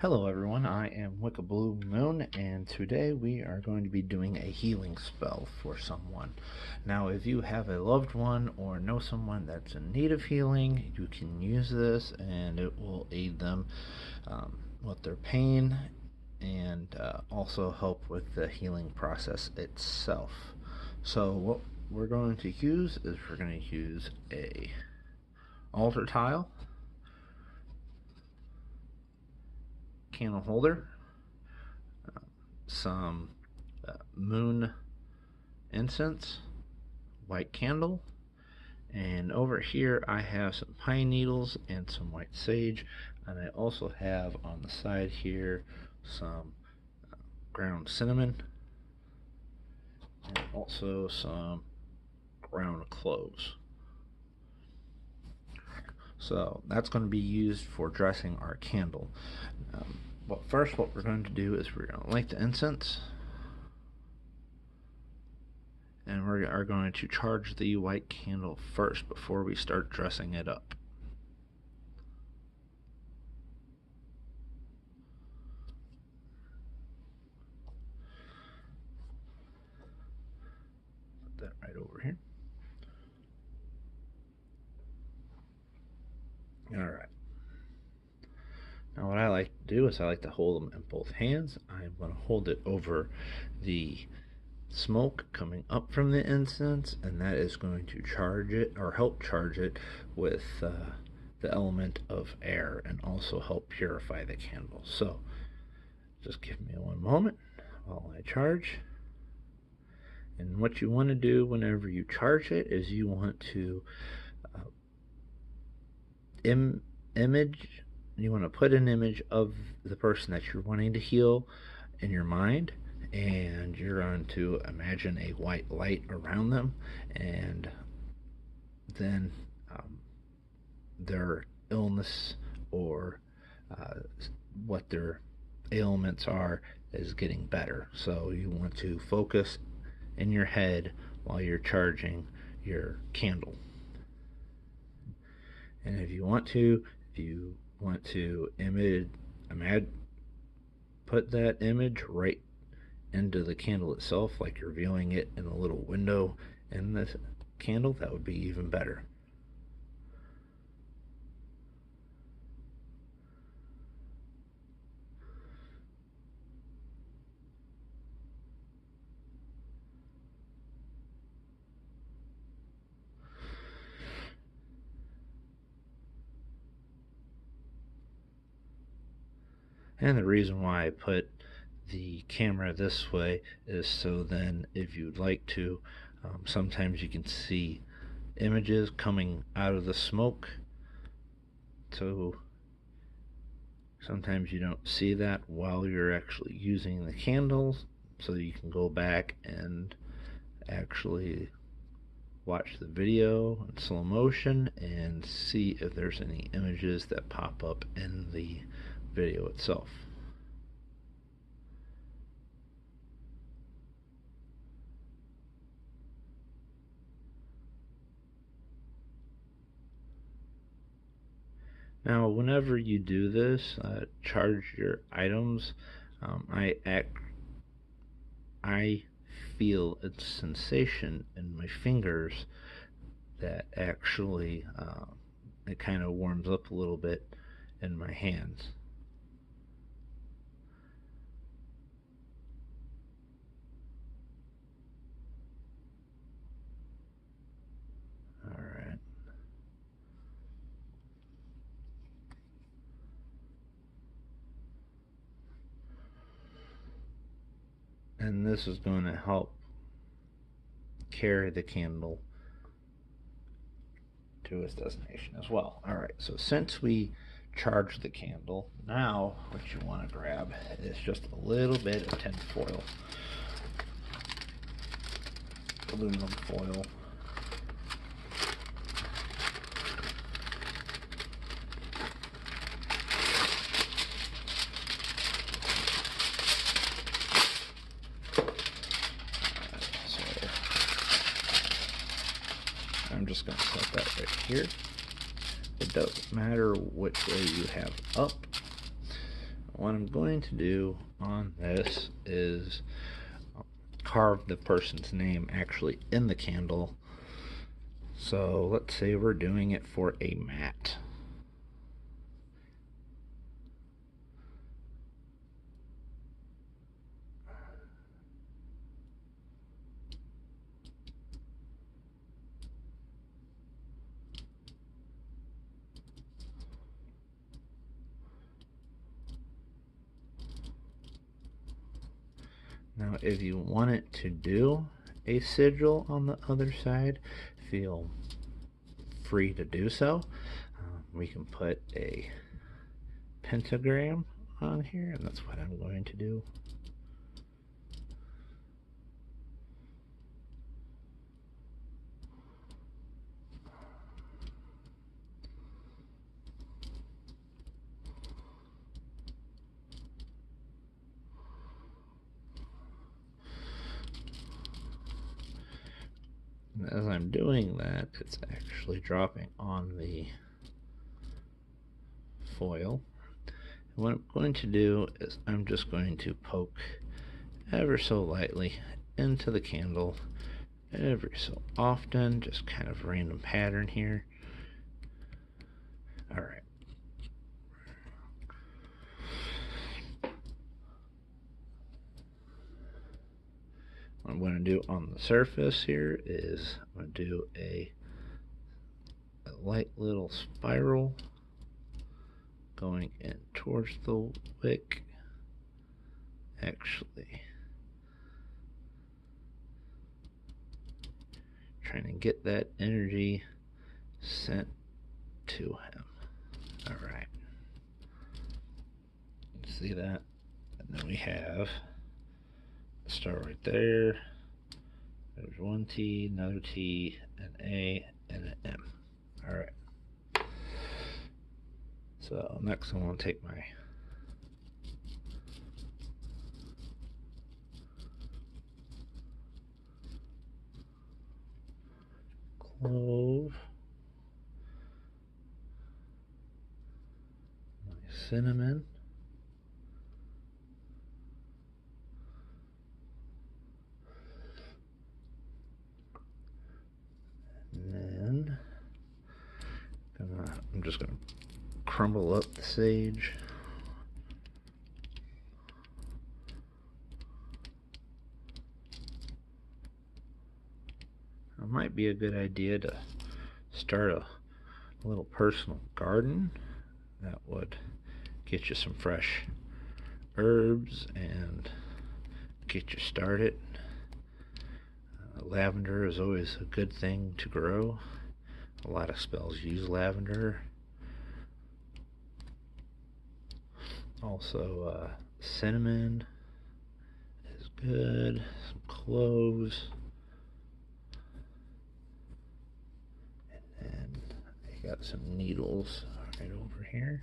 Hello everyone, I am Wicca BluMoon, and today we are going to be doing a healing spell for someone. Now if you have a loved one or know someone that's in need of healing, you can use this and it will aid them with their pain and also help with the healing process itself. So what we're going to use is we're going to use a altar tile, candle holder, some moon incense, white candle, and over here I have some pine needles and some white sage, and I also have on the side here some ground cinnamon and also some ground cloves. So that's going to be used for dressing our candle. But first what we're going to do is we're going to light the incense, and we are going to charge the white candle first before we start dressing it up. Put that right over here. Alright. Now what I like to do is I like to hold them in both hands. I'm going to hold it over the smoke coming up from the incense, and that is going to charge it or help charge it with the element of air and also help purify the candle. So just give me one moment while I charge. And what you want to do whenever you charge it is you want to you want to put an image of the person that you're wanting to heal in your mind, and you're going to imagine a white light around them, and then their illness or what their ailments are is getting better. So you want to focus in your head while you're charging your candle. And if you want to put that image right into the candle itself, like you're viewing it in a little window in the candle, that would be even better. And the reason why I put the camera this way is so then if you'd like to, sometimes you can see images coming out of the smoke. So sometimes you don't see that while you're actually using the candles, so you can go back and actually watch the video in slow motion and see if there's any images that pop up in the video itself. Now whenever you do this, charge your items, I feel a sensation in my fingers that actually it kind of warms up a little bit in my hands. Alright. And this is going to help carry the candle to its destination as well. Alright, so since we charged the candle, now what you want to grab is just a little bit of tin foil, aluminum foil. I'm just going to set that right here. It doesn't matter which way you have up what I'm going to do on this is carve the person's name actually in the candle. So let's say we're doing it for a mat. Now, if you want it to do a sigil on the other side, feel free to do so. We can put a pentagram on here, and that's what I'm going to do. And as I'm doing that, it's actually dropping on the foil. And what I'm going to do is I'm just going to poke ever so lightly into the candle every so often, just kind of random pattern here. Alright. What I'm going to do on the surface here is I'm going to do a light little spiral going in towards the wick. Actually, trying to get that energy sent to him. Alright. See that? And then we have a star right there. There's one T, another T, an A, and an M. Alright. So next I'm going to take my clove, my cinnamon, and then I'm just going to crumble up the sage. It might be a good idea to start a little personal garden. That would get you some fresh herbs and get you started. Lavender is always a good thing to grow. A lot of spells use lavender. Also, cinnamon is good. Some cloves. And then I got some needles right over here.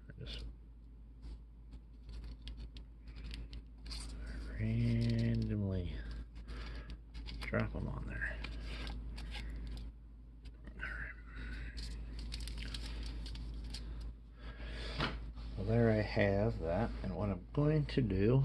I just randomly drop them on there. Well, there I have that, and what I'm going to do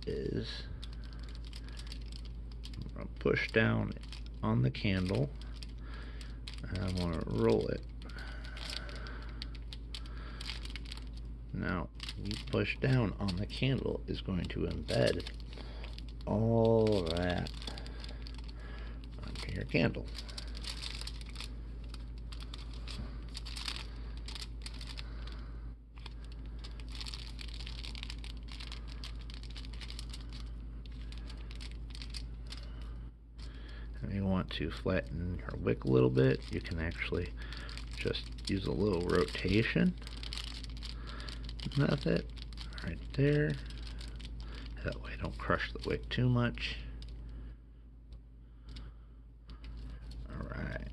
is I'm going to push down on the candle, and I'm going to roll it. Now, you push down on the candle is going to embed all of that onto your candle. If you want to flatten your wick a little bit, you can actually just use a little rotation method right there. That way don't crush the wick too much. Alright.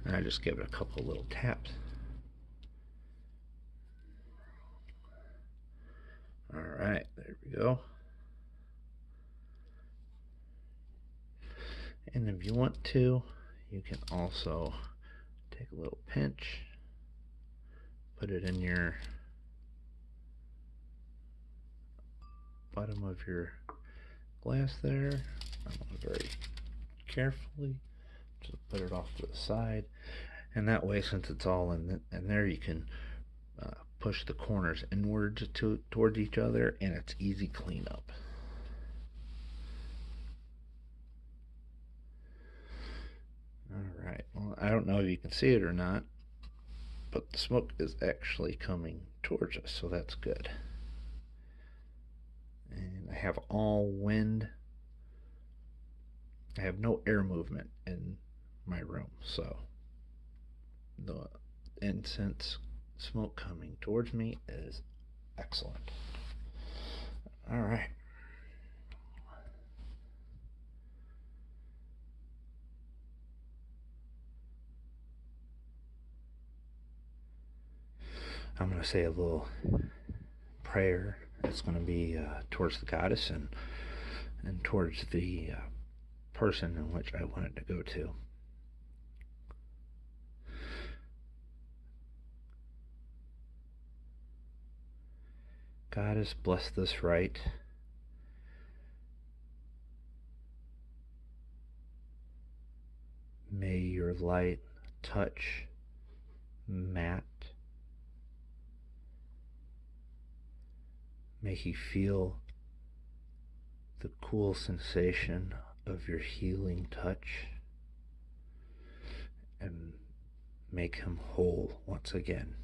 And I just give it a couple little taps. Alright, there we go. And if you want to, you can also Take a little pinch, put it in your bottom of your glass there. Very carefully, just put it off to the side, and that way, since it's all in there, you can push the corners inwards towards each other, and it's easy cleanup. Alright, well, I don't know if you can see it or not, but the smoke is actually coming towards us, so that's good. And I have all wind. I have no air movement in my room, so the incense smoke coming towards me is excellent. All right. I'm going to say a little prayer. It's going to be towards the goddess and towards the person in which I wanted to go to. Goddess, bless this rite. May your light touch Matt. May he feel the cool sensation of your healing touch and make him whole once again.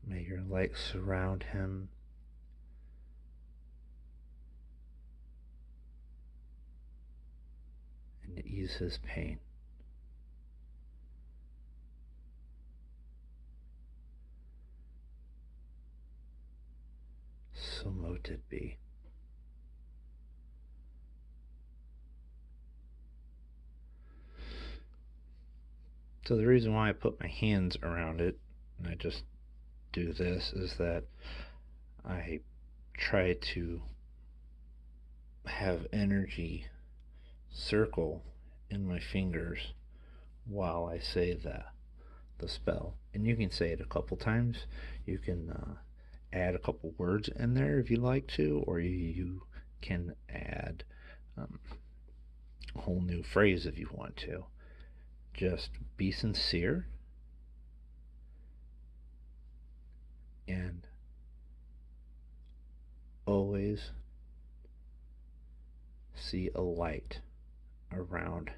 May your light surround him and ease his pain. So mote it be. So the reason why I put my hands around it, and I just do this, is that I try to have energy circle in my fingers while I say the spell. And you can say it a couple times. You can add a couple words in there if you like to, or you can add a whole new phrase if you want to. Just be sincere and always see a light around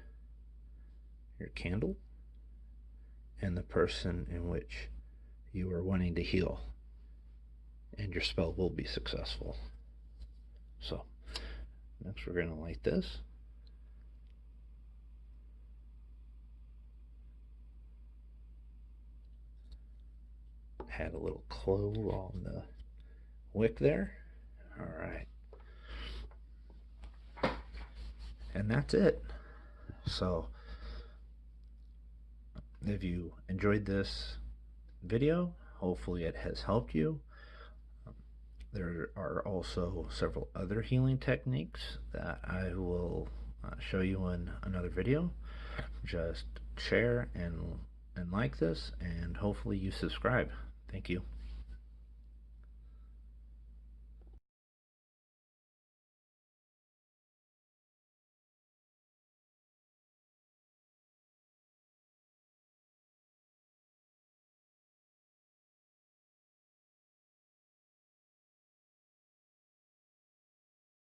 your candle and the person in which you are wanting to heal, and your spell will be successful. So next we're going to light this. Had a little glow on the wick there. Alright. And that's it. So if you enjoyed this video, hopefully it has helped you. There are also several other healing techniques that I will show you in another video. Just share and like this, and hopefully you subscribe. Thank you.